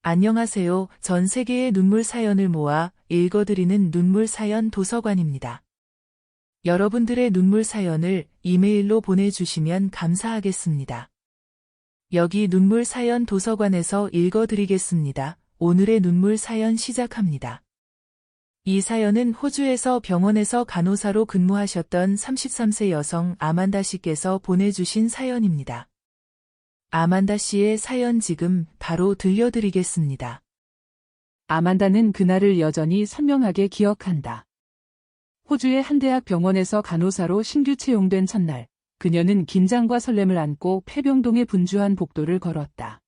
안녕하세요. 전 세계의 눈물 사연을 모아 읽어드리는 눈물 사연 도서관입니다. 여러분들의 눈물 사연을 이메일로 보내주시면 감사하겠습니다. 여기 눈물 사연 도서관에서 읽어드리겠습니다. 오늘의 눈물 사연 시작합니다. 이 사연은 호주에서 병원에서 간호사로 근무하셨던 33세 여성 아만다 씨께서 보내주신 사연입니다. 아만다 씨의 사연 지금 바로 들려드리겠습니다. 아만다는 그날을 여전히 선명하게 기억한다. 호주의 한 대학 병원에서 간호사로 신규 채용된 첫날, 그녀는 긴장과 설렘을 안고 폐병동의 분주한 복도를 걸었다.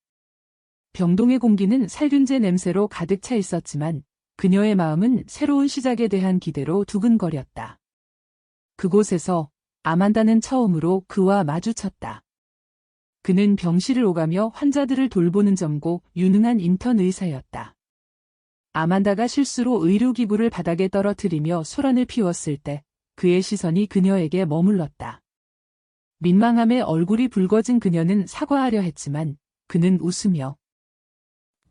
병동의 공기는 살균제 냄새로 가득 차 있었지만 그녀의 마음은 새로운 시작에 대한 기대로 두근거렸다. 그곳에서 아만다는 처음으로 그와 마주쳤다. 그는 병실을 오가며 환자들을 돌보는 젊고 유능한 인턴 의사였다. 아만다가 실수로 의료기구를 바닥에 떨어뜨리며 소란을 피웠을 때 그의 시선이 그녀에게 머물렀다. 민망함에 얼굴이 붉어진 그녀는 사과하려 했지만 그는 웃으며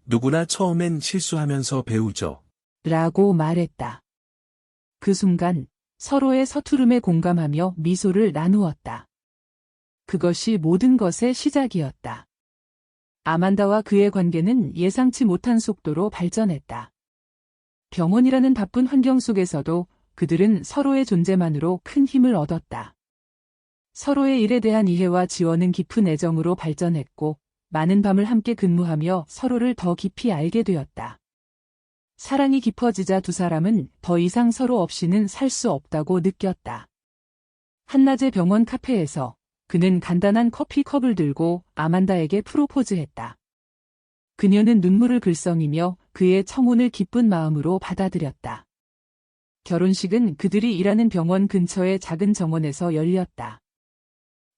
누구나 처음엔 실수하면서 배우죠. 라고 말했다. 그 순간 서로의 서투름에 공감하며 미소를 나누었다. 그것이 모든 것의 시작이었다. 아만다와 그의 관계는 예상치 못한 속도로 발전했다. 병원이라는 바쁜 환경 속에서도 그들은 서로의 존재만으로 큰 힘을 얻었다. 서로의 일에 대한 이해와 지원은 깊은 애정으로 발전했고 많은 밤을 함께 근무하며 서로를 더 깊이 알게 되었다. 사랑이 깊어지자 두 사람은 더 이상 서로 없이는 살 수 없다고 느꼈다. 한낮의 병원 카페에서 그는 간단한 커피컵을 들고 아만다에게 프로포즈했다. 그녀는 눈물을 글썽이며 그의 청혼을 기쁜 마음으로 받아들였다. 결혼식은 그들이 일하는 병원 근처의 작은 정원에서 열렸다.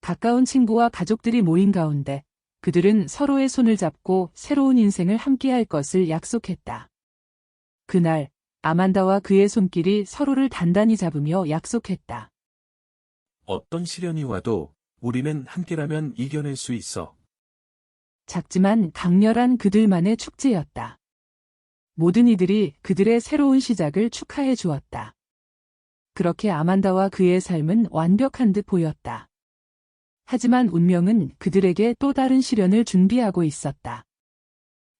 가까운 친구와 가족들이 모인 가운데 그들은 서로의 손을 잡고 새로운 인생을 함께할 것을 약속했다. 그날 아만다와 그의 손길이 서로를 단단히 잡으며 약속했다. 어떤 시련이 와도 우리는 함께라면 이겨낼 수 있어. 작지만 강렬한 그들만의 축제였다. 모든 이들이 그들의 새로운 시작을 축하해 주었다. 그렇게 아만다와 그의 삶은 완벽한 듯 보였다. 하지만 운명은 그들에게 또 다른 시련을 준비하고 있었다.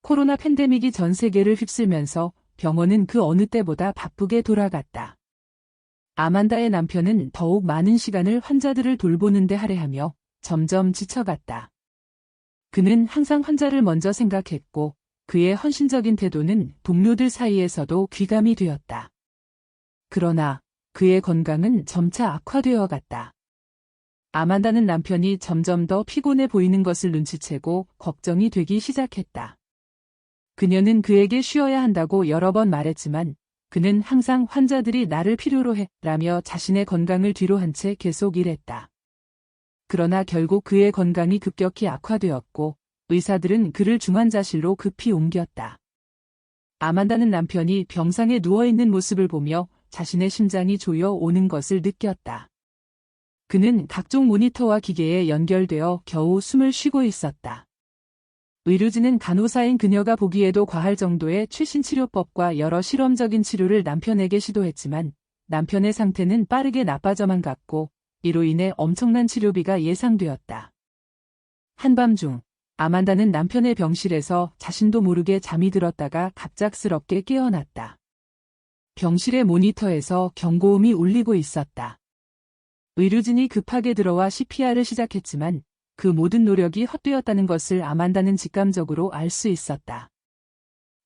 코로나 팬데믹이 전 세계를 휩쓸면서 병원은 그 어느 때보다 바쁘게 돌아갔다. 아만다의 남편은 더욱 많은 시간을 환자들을 돌보는 데 할애하며 점점 지쳐갔다. 그는 항상 환자를 먼저 생각했고 그의 헌신적인 태도는 동료들 사이에서도 귀감이 되었다. 그러나 그의 건강은 점차 악화되어 갔다. 아만다는 남편이 점점 더 피곤해 보이는 것을 눈치채고 걱정이 되기 시작했다. 그녀는 그에게 쉬어야 한다고 여러 번 말했지만 그는 항상 환자들이 나를 필요로 해 라며 자신의 건강을 뒤로 한 채 계속 일했다. 그러나 결국 그의 건강이 급격히 악화되었고 의사들은 그를 중환자실로 급히 옮겼다. 아만다는 남편이 병상에 누워있는 모습을 보며 자신의 심장이 조여 오는 것을 느꼈다. 그는 각종 모니터와 기계에 연결되어 겨우 숨을 쉬고 있었다. 의료진은 간호사인 그녀가 보기에도 과할 정도의 최신 치료법과 여러 실험적인 치료를 남편에게 시도했지만 남편의 상태는 빠르게 나빠져만 갔고 이로 인해 엄청난 치료비가 예상되었다. 한밤중 아만다는 남편의 병실에서 자신도 모르게 잠이 들었다가 갑작스럽게 깨어났다. 병실의 모니터에서 경고음이 울리고 있었다. 의료진이 급하게 들어와 CPR을 시작했지만 그 모든 노력이 헛되었다는 것을 아만다는 직감적으로 알 수 있었다.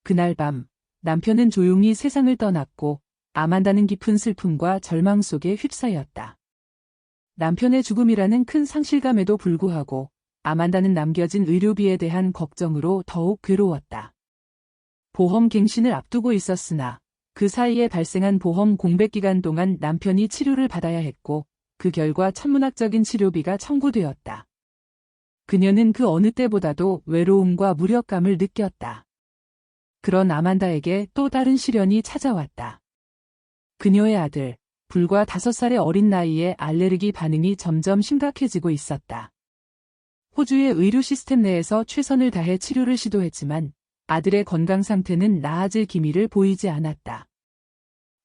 그날 밤 남편은 조용히 세상을 떠났고 아만다는 깊은 슬픔과 절망 속에 휩싸였다. 남편의 죽음이라는 큰 상실감에도 불구하고 아만다는 남겨진 의료비에 대한 걱정으로 더욱 괴로웠다. 보험 갱신을 앞두고 있었으나 그 사이에 발생한 보험 공백 기간 동안 남편이 치료를 받아야 했고 그 결과 천문학적인 치료비가 청구되었다. 그녀는 그 어느 때보다도 외로움과 무력감을 느꼈다. 그런 아만다에게 또 다른 시련이 찾아왔다. 그녀의 아들, 불과 5살의 어린 나이에 알레르기 반응이 점점 심각해지고 있었다. 호주의 의료 시스템 내에서 최선을 다해 치료를 시도했지만 아들의 건강 상태는 나아질 기미를 보이지 않았다.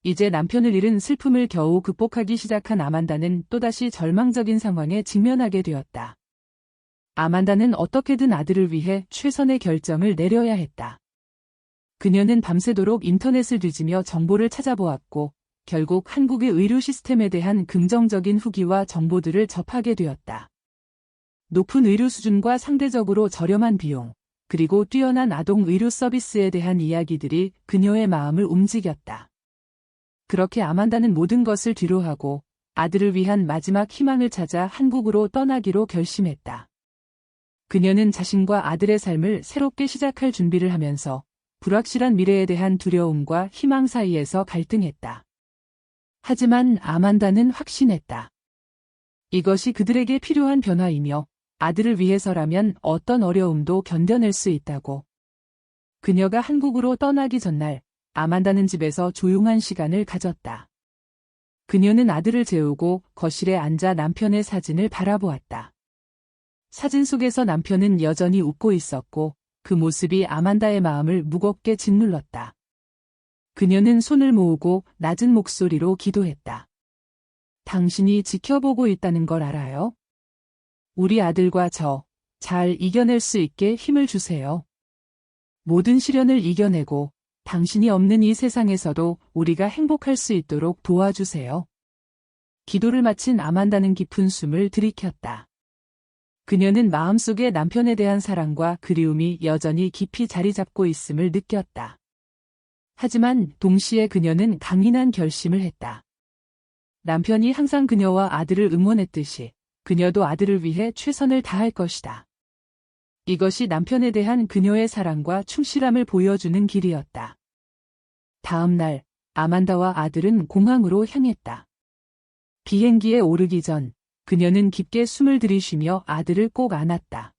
이제 남편을 잃은 슬픔을 겨우 극복하기 시작한 아만다는 또다시 절망적인 상황에 직면하게 되었다. 아만다는 어떻게든 아들을 위해 최선의 결정을 내려야 했다. 그녀는 밤새도록 인터넷을 뒤지며 정보를 찾아보았고 결국 한국의 의료 시스템에 대한 긍정적인 후기와 정보들을 접하게 되었다. 높은 의료 수준과 상대적으로 저렴한 비용, 그리고 뛰어난 아동 의료 서비스에 대한 이야기들이 그녀의 마음을 움직였다. 그렇게 아만다는 모든 것을 뒤로하고 아들을 위한 마지막 희망을 찾아 한국으로 떠나기로 결심했다. 그녀는 자신과 아들의 삶을 새롭게 시작할 준비를 하면서 불확실한 미래에 대한 두려움과 희망 사이에서 갈등했다. 하지만 아만다는 확신했다. 이것이 그들에게 필요한 변화이며 아들을 위해서라면 어떤 어려움도 견뎌낼 수 있다고. 그녀가 한국으로 떠나기 전날 아만다는 집에서 조용한 시간을 가졌다. 그녀는 아들을 재우고 거실에 앉아 남편의 사진을 바라보았다. 사진 속에서 남편은 여전히 웃고 있었고 그 모습이 아만다의 마음을 무겁게 짓눌렀다. 그녀는 손을 모으고 낮은 목소리로 기도했다. 당신이 지켜보고 있다는 걸 알아요? 우리 아들과 저 잘 이겨낼 수 있게 힘을 주세요. 모든 시련을 이겨내고 당신이 없는 이 세상에서도 우리가 행복할 수 있도록 도와주세요. 기도를 마친 아만다는 깊은 숨을 들이켰다. 그녀는 마음속에 남편에 대한 사랑과 그리움이 여전히 깊이 자리 잡고 있음을 느꼈다. 하지만 동시에 그녀는 강인한 결심을 했다. 남편이 항상 그녀와 아들을 응원했듯이 그녀도 아들을 위해 최선을 다할 것이다. 이것이 남편에 대한 그녀의 사랑과 충실함을 보여주는 길이었다. 다음 날, 아만다와 아들은 공항으로 향했다. 비행기에 오르기 전, 그녀는 깊게 숨을 들이쉬며 아들을 꼭 안았다.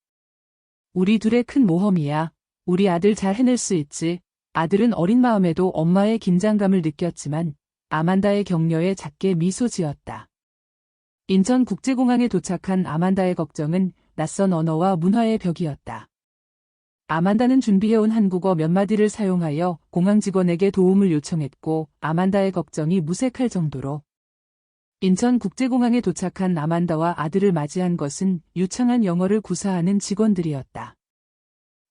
우리 둘의 큰 모험이야. 우리 아들 잘 해낼 수 있지. 아들은 어린 마음에도 엄마의 긴장감을 느꼈지만 아만다의 격려에 작게 미소 지었다. 인천국제공항에 도착한 아만다의 걱정은 낯선 언어와 문화의 벽이었다. 아만다는 준비해온 한국어 몇 마디를 사용하여 공항 직원에게 도움을 요청했고 아만다의 걱정이 무색할 정도로 인천국제공항에 도착한 아만다와 아들을 맞이한 것은 유창한 영어를 구사하는 직원들이었다.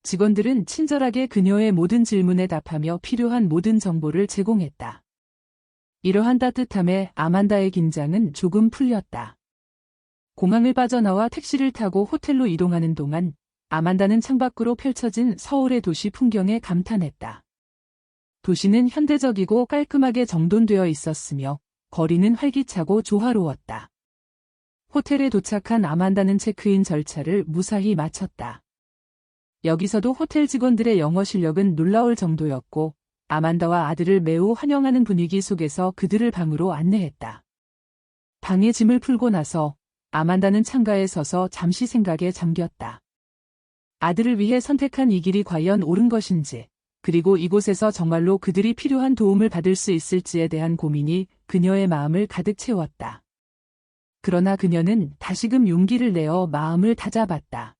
직원들은 친절하게 그녀의 모든 질문에 답하며 필요한 모든 정보를 제공했다. 이러한 따뜻함에 아만다의 긴장은 조금 풀렸다. 공항을 빠져나와 택시를 타고 호텔로 이동하는 동안 아만다는 창밖으로 펼쳐진 서울의 도시 풍경에 감탄했다. 도시는 현대적이고 깔끔하게 정돈되어 있었으며 거리는 활기차고 조화로웠다. 호텔에 도착한 아만다는 체크인 절차를 무사히 마쳤다. 여기서도 호텔 직원들의 영어 실력은 놀라울 정도였고 아만다와 아들을 매우 환영하는 분위기 속에서 그들을 방으로 안내했다. 방에 짐을 풀고 나서 아만다는 창가에 서서 잠시 생각에 잠겼다. 아들을 위해 선택한 이 길이 과연 옳은 것인지, 그리고 이곳에서 정말로 그들이 필요한 도움을 받을 수 있을지에 대한 고민이 그녀의 마음을 가득 채웠다. 그러나 그녀는 다시금 용기를 내어 마음을 다잡았다.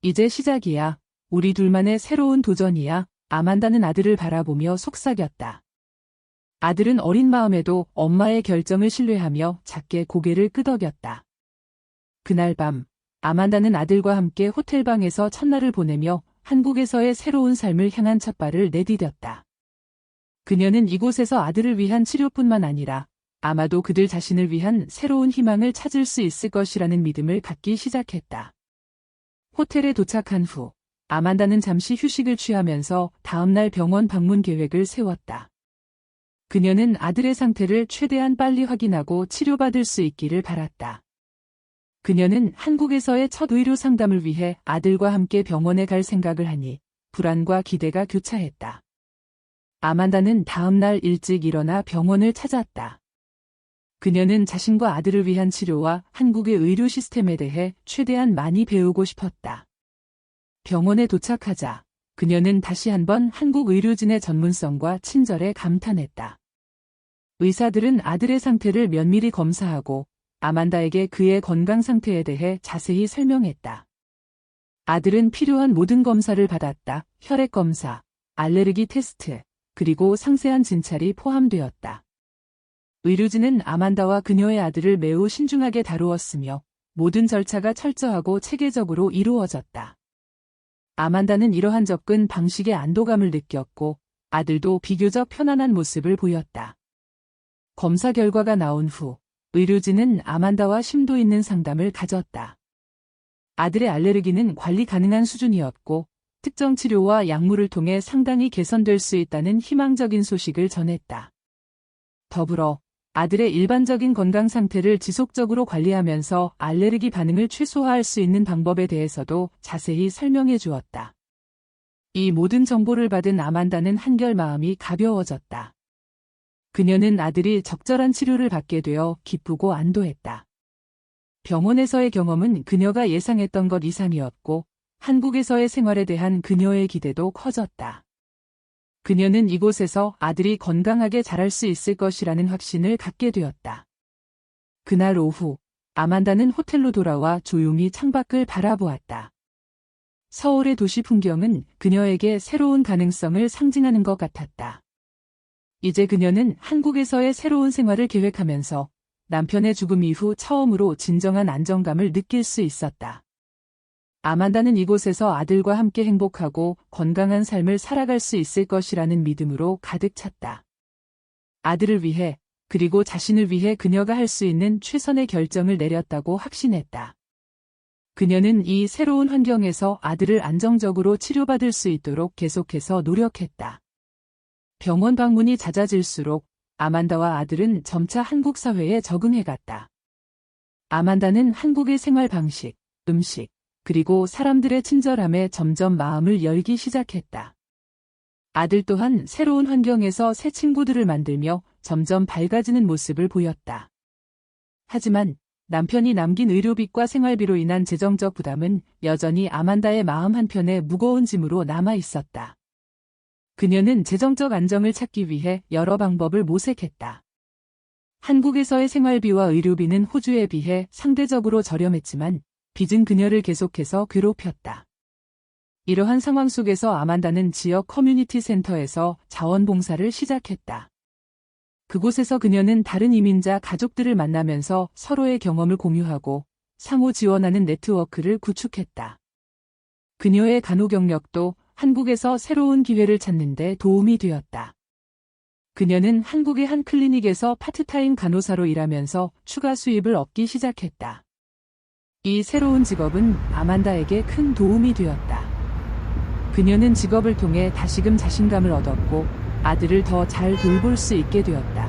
이제 시작이야. 우리 둘만의 새로운 도전이야. 아만다는 아들을 바라보며 속삭였다. 아들은 어린 마음에도 엄마의 결정을 신뢰하며 작게 고개를 끄덕였다. 그날 밤, 아만다는 아들과 함께 호텔방에서 첫날을 보내며 한국에서의 새로운 삶을 향한 첫발을 내디뎠다. 그녀는 이곳에서 아들을 위한 치료뿐만 아니라 아마도 그들 자신을 위한 새로운 희망을 찾을 수 있을 것이라는 믿음을 갖기 시작했다. 호텔에 도착한 후, 아만다는 잠시 휴식을 취하면서 다음날 병원 방문 계획을 세웠다. 그녀는 아들의 상태를 최대한 빨리 확인하고 치료받을 수 있기를 바랐다. 그녀는 한국에서의 첫 의료 상담을 위해 아들과 함께 병원에 갈 생각을 하니 불안과 기대가 교차했다. 아만다는 다음날 일찍 일어나 병원을 찾았다. 그녀는 자신과 아들을 위한 치료와 한국의 의료 시스템에 대해 최대한 많이 배우고 싶었다. 병원에 도착하자 그녀는 다시 한번 한국 의료진의 전문성과 친절에 감탄했다. 의사들은 아들의 상태를 면밀히 검사하고 아만다에게 그의 건강 상태에 대해 자세히 설명했다. 아들은 필요한 모든 검사를 받았다. 혈액 검사, 알레르기 테스트, 그리고 상세한 진찰이 포함되었다. 의료진은 아만다와 그녀의 아들을 매우 신중하게 다루었으며 모든 절차가 철저하고 체계적으로 이루어졌다. 아만다는 이러한 접근 방식에 안도감을 느꼈고 아들도 비교적 편안한 모습을 보였다. 검사 결과가 나온 후 의료진은 아만다와 심도 있는 상담을 가졌다. 아들의 알레르기는 관리 가능한 수준이었고 특정 치료와 약물을 통해 상당히 개선될 수 있다는 희망적인 소식을 전했다. 더불어 아들의 일반적인 건강 상태를 지속적으로 관리하면서 알레르기 반응을 최소화할 수 있는 방법에 대해서도 자세히 설명해 주었다. 이 모든 정보를 받은 아만다는 한결 마음이 가벼워졌다. 그녀는 아들이 적절한 치료를 받게 되어 기쁘고 안도했다. 병원에서의 경험은 그녀가 예상했던 것 이상이었고 한국에서의 생활에 대한 그녀의 기대도 커졌다. 그녀는 이곳에서 아들이 건강하게 자랄 수 있을 것이라는 확신을 갖게 되었다. 그날 오후, 아만다는 호텔로 돌아와 조용히 창밖을 바라보았다. 서울의 도시 풍경은 그녀에게 새로운 가능성을 상징하는 것 같았다. 이제 그녀는 한국에서의 새로운 생활을 계획하면서 남편의 죽음 이후 처음으로 진정한 안정감을 느낄 수 있었다. 아만다는 이곳에서 아들과 함께 행복하고 건강한 삶을 살아갈 수 있을 것이라는 믿음으로 가득 찼다. 아들을 위해 그리고 자신을 위해 그녀가 할 수 있는 최선의 결정을 내렸다고 확신했다. 그녀는 이 새로운 환경에서 아들을 안정적으로 치료받을 수 있도록 계속해서 노력했다. 병원 방문이 잦아질수록 아만다와 아들은 점차 한국 사회에 적응해갔다. 아만다는 한국의 생활 방식, 음식, 그리고 사람들의 친절함에 점점 마음을 열기 시작했다. 아들 또한 새로운 환경에서 새 친구들을 만들며 점점 밝아지는 모습을 보였다. 하지만 남편이 남긴 의료비과 생활비로 인한 재정적 부담은 여전히 아만다의 마음 한편에 무거운 짐으로 남아 있었다. 그녀는 재정적 안정을 찾기 위해 여러 방법을 모색했다. 한국에서의 생활비와 의료비는 호주에 비해 상대적으로 저렴했지만 빚은 그녀를 계속해서 괴롭혔다. 이러한 상황 속에서 아만다는 지역 커뮤니티 센터에서 자원봉사를 시작했다. 그곳에서 그녀는 다른 이민자 가족들을 만나면서 서로의 경험을 공유하고 상호 지원하는 네트워크를 구축했다. 그녀의 간호 경력도 한국에서 새로운 기회를 찾는 데 도움이 되었다. 그녀는 한국의 한 클리닉에서 파트타임 간호사로 일하면서 추가 수입을 얻기 시작했다. 이 새로운 직업은 아만다에게 큰 도움이 되었다. 그녀는 직업을 통해 다시금 자신감을 얻었고 아들을 더 잘 돌볼 수 있게 되었다.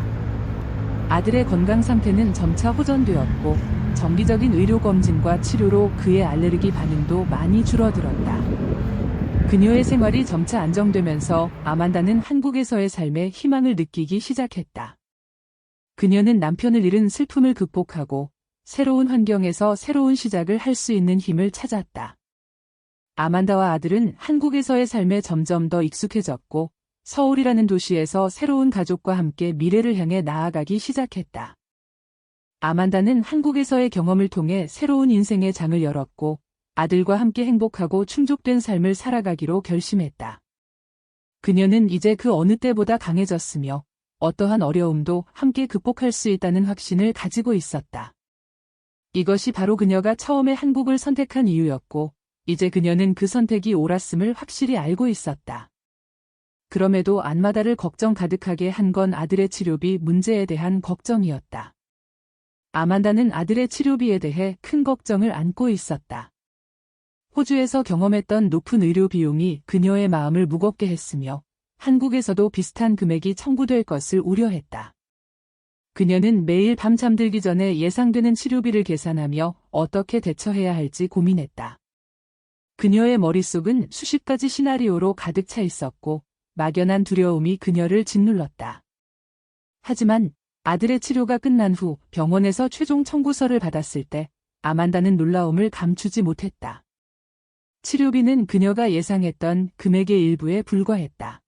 아들의 건강 상태는 점차 호전되었고 정기적인 의료검진과 치료로 그의 알레르기 반응도 많이 줄어들었다. 그녀의 생활이 점차 안정되면서 아만다는 한국에서의 삶에 희망을 느끼기 시작했다. 그녀는 남편을 잃은 슬픔을 극복하고 새로운 환경에서 새로운 시작을 할 수 있는 힘을 찾았다. 아만다와 아들은 한국에서의 삶에 점점 더 익숙해졌고 서울이라는 도시에서 새로운 가족과 함께 미래를 향해 나아가기 시작했다. 아만다는 한국에서의 경험을 통해 새로운 인생의 장을 열었고 아들과 함께 행복하고 충족된 삶을 살아가기로 결심했다. 그녀는 이제 그 어느 때보다 강해졌으며 어떠한 어려움도 함께 극복할 수 있다는 확신을 가지고 있었다. 이것이 바로 그녀가 처음에 한국을 선택한 이유였고 이제 그녀는 그 선택이 옳았음을 확실히 알고 있었다. 그럼에도 아만다를 걱정 가득하게 한 건 아들의 치료비 문제에 대한 걱정이었다. 아만다는 아들의 치료비에 대해 큰 걱정을 안고 있었다. 호주에서 경험했던 높은 의료 비용이 그녀의 마음을 무겁게 했으며 한국에서도 비슷한 금액이 청구될 것을 우려했다. 그녀는 매일 밤 잠들기 전에 예상되는 치료비를 계산하며 어떻게 대처해야 할지 고민했다. 그녀의 머릿속은 수십 가지 시나리오로 가득 차 있었고 막연한 두려움이 그녀를 짓눌렀다. 하지만 아들의 치료가 끝난 후 병원에서 최종 청구서를 받았을 때 아만다는 놀라움을 감추지 못했다. 치료비는 그녀가 예상했던 금액의 일부에 불과했다.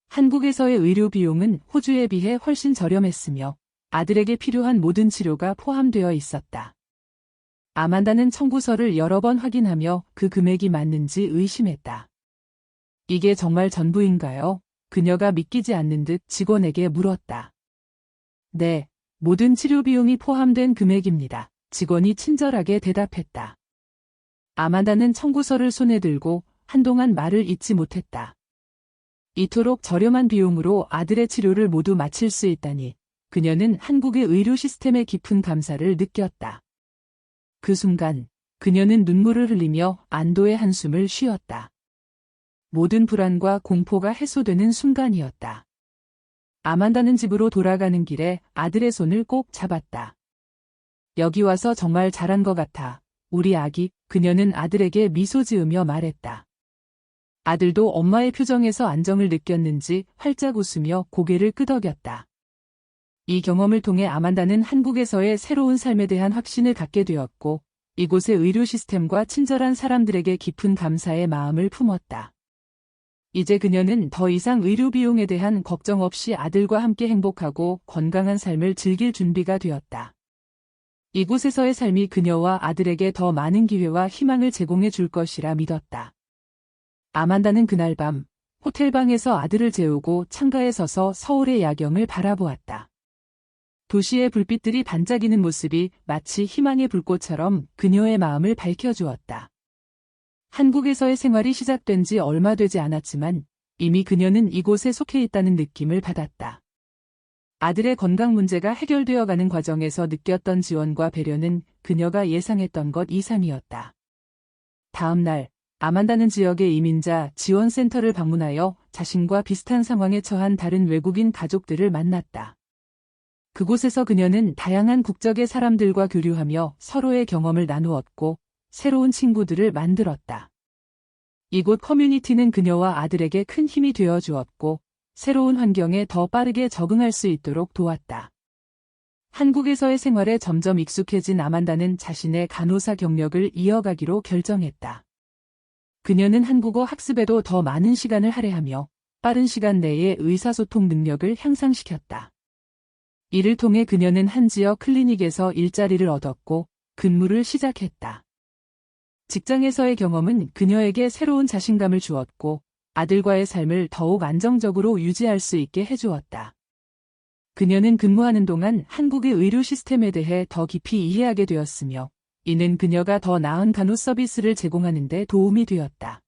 한국에서의 의료 비용은 호주에 비해 훨씬 저렴했으며 아들에게 필요한 모든 치료가 포함되어 있었다. 아만다는 청구서를 여러 번 확인하며 그 금액이 맞는지 의심했다. 이게 정말 전부인가요? 그녀가 믿기지 않는 듯 직원에게 물었다. 네, 모든 치료 비용이 포함된 금액입니다. 직원이 친절하게 대답했다. 아만다는 청구서를 손에 들고 한동안 말을 잇지 못했다. 이토록 저렴한 비용으로 아들의 치료를 모두 마칠 수 있다니 그녀는 한국의 의료 시스템에 깊은 감사를 느꼈다. 그 순간 그녀는 눈물을 흘리며 안도의 한숨을 쉬었다. 모든 불안과 공포가 해소되는 순간이었다. 아만다는 집으로 돌아가는 길에 아들의 손을 꼭 잡았다. 여기 와서 정말 잘한 것 같아. 우리 아기, 그녀는 아들에게 미소 지으며 말했다. 아들도 엄마의 표정에서 안정을 느꼈는지 활짝 웃으며 고개를 끄덕였다. 이 경험을 통해 아만다는 한국에서의 새로운 삶에 대한 확신을 갖게 되었고, 이곳의 의료 시스템과 친절한 사람들에게 깊은 감사의 마음을 품었다. 이제 그녀는 더 이상 의료 비용에 대한 걱정 없이 아들과 함께 행복하고 건강한 삶을 즐길 준비가 되었다. 이곳에서의 삶이 그녀와 아들에게 더 많은 기회와 희망을 제공해 줄 것이라 믿었다. 아만다는 그날 밤 호텔방에서 아들을 재우고 창가에 서서 서울의 야경을 바라보았다. 도시의 불빛들이 반짝이는 모습이 마치 희망의 불꽃처럼 그녀의 마음을 밝혀주었다. 한국에서의 생활이 시작된 지 얼마 되지 않았지만 이미 그녀는 이곳에 속해 있다는 느낌을 받았다. 아들의 건강 문제가 해결되어가는 과정에서 느꼈던 지원과 배려는 그녀가 예상했던 것 이상이었다. 다음 날 아만다는 지역의 이민자 지원센터를 방문하여 자신과 비슷한 상황에 처한 다른 외국인 가족들을 만났다. 그곳에서 그녀는 다양한 국적의 사람들과 교류하며 서로의 경험을 나누었고 새로운 친구들을 만들었다. 이곳 커뮤니티는 그녀와 아들에게 큰 힘이 되어 주었고 새로운 환경에 더 빠르게 적응할 수 있도록 도왔다. 한국에서의 생활에 점점 익숙해진 아만다는 자신의 간호사 경력을 이어가기로 결정했다. 그녀는 한국어 학습에도 더 많은 시간을 할애하며 빠른 시간 내에 의사소통 능력을 향상시켰다. 이를 통해 그녀는 한 지역 클리닉에서 일자리를 얻었고 근무를 시작했다. 직장에서의 경험은 그녀에게 새로운 자신감을 주었고 아들과의 삶을 더욱 안정적으로 유지할 수 있게 해주었다. 그녀는 근무하는 동안 한국의 의료 시스템에 대해 더 깊이 이해하게 되었으며 이는 그녀가 더 나은 간호 서비스를 제공하는 데 도움이 되었다.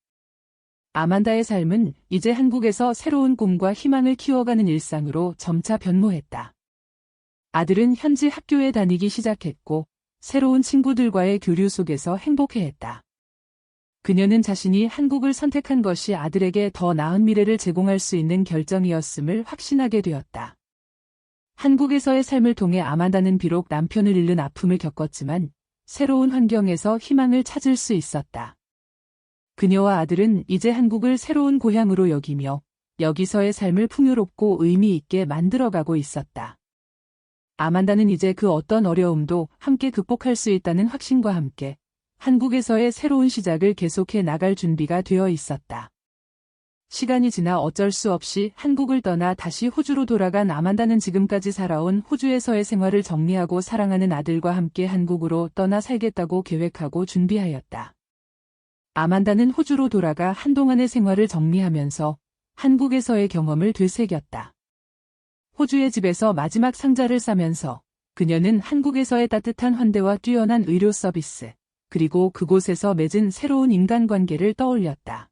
아만다의 삶은 이제 한국에서 새로운 꿈과 희망을 키워가는 일상으로 점차 변모했다. 아들은 현지 학교에 다니기 시작했고 새로운 친구들과의 교류 속에서 행복해했다. 그녀는 자신이 한국을 선택한 것이 아들에게 더 나은 미래를 제공할 수 있는 결정이었음을 확신하게 되었다. 한국에서의 삶을 통해 아만다는 비록 남편을 잃는 아픔을 겪었지만 새로운 환경에서 희망을 찾을 수 있었다. 그녀와 아들은 이제 한국을 새로운 고향으로 여기며 여기서의 삶을 풍요롭고 의미 있게 만들어가고 있었다. 아만다는 이제 그 어떤 어려움도 함께 극복할 수 있다는 확신과 함께 한국에서의 새로운 시작을 계속해 나갈 준비가 되어 있었다. 시간이 지나 어쩔 수 없이 한국을 떠나 다시 호주로 돌아간 아만다는 지금까지 살아온 호주에서의 생활을 정리하고 사랑하는 아들과 함께 한국으로 떠나 살겠다고 계획하고 준비하였다. 아만다는 호주로 돌아가 한동안의 생활을 정리하면서 한국에서의 경험을 되새겼다. 호주의 집에서 마지막 상자를 싸면서 그녀는 한국에서의 따뜻한 환대와 뛰어난 의료 서비스, 그리고 그곳에서 맺은 새로운 인간관계를 떠올렸다.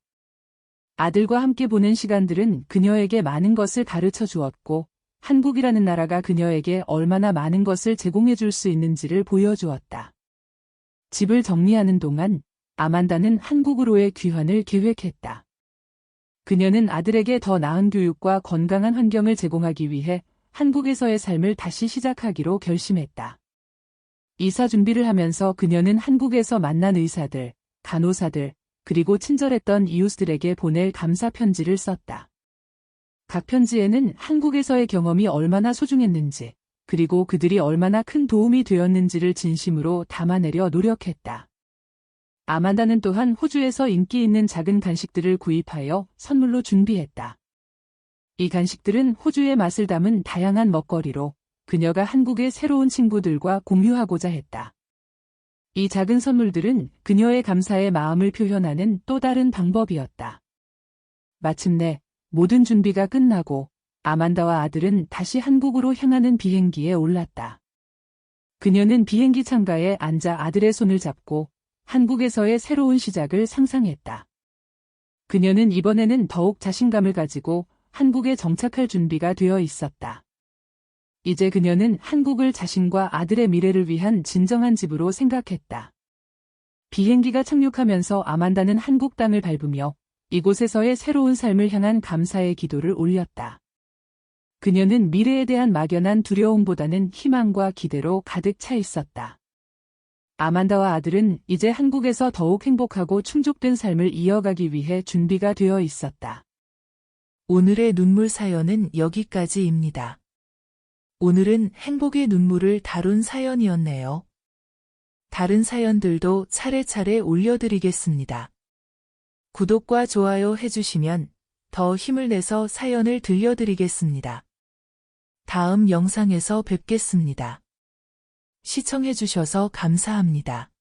아들과 함께 보낸 시간들은 그녀에게 많은 것을 가르쳐 주었고 한국이라는 나라가 그녀에게 얼마나 많은 것을 제공해 줄 수 있는지를 보여주었다. 집을 정리하는 동안 아만다는 한국으로의 귀환을 계획했다. 그녀는 아들에게 더 나은 교육과 건강한 환경을 제공하기 위해 한국에서의 삶을 다시 시작하기로 결심했다. 이사 준비를 하면서 그녀는 한국에서 만난 의사들, 간호사들, 그리고 친절했던 이웃들에게 보낼 감사 편지를 썼다. 각 편지에는 한국에서의 경험이 얼마나 소중했는지, 그리고 그들이 얼마나 큰 도움이 되었는지를 진심으로 담아내려 노력했다. 아만다는 또한 호주에서 인기 있는 작은 간식들을 구입하여 선물로 준비했다. 이 간식들은 호주의 맛을 담은 다양한 먹거리로 그녀가 한국의 새로운 친구들과 공유하고자 했다. 이 작은 선물들은 그녀의 감사의 마음을 표현하는 또 다른 방법이었다. 마침내 모든 준비가 끝나고 아만다와 아들은 다시 한국으로 향하는 비행기에 올랐다. 그녀는 비행기 창가에 앉아 아들의 손을 잡고 한국에서의 새로운 시작을 상상했다. 그녀는 이번에는 더욱 자신감을 가지고 한국에 정착할 준비가 되어 있었다. 이제 그녀는 한국을 자신과 아들의 미래를 위한 진정한 집으로 생각했다. 비행기가 착륙하면서 아만다는 한국 땅을 밟으며 이곳에서의 새로운 삶을 향한 감사의 기도를 올렸다. 그녀는 미래에 대한 막연한 두려움보다는 희망과 기대로 가득 차 있었다. 아만다와 아들은 이제 한국에서 더욱 행복하고 충족된 삶을 이어가기 위해 준비가 되어 있었다. 오늘의 눈물 사연은 여기까지입니다. 오늘은 행복의 눈물을 다룬 사연이었네요. 다른 사연들도 차례차례 올려드리겠습니다. 구독과 좋아요 해주시면 더 힘을 내서 사연을 들려드리겠습니다. 다음 영상에서 뵙겠습니다. 시청해주셔서 감사합니다.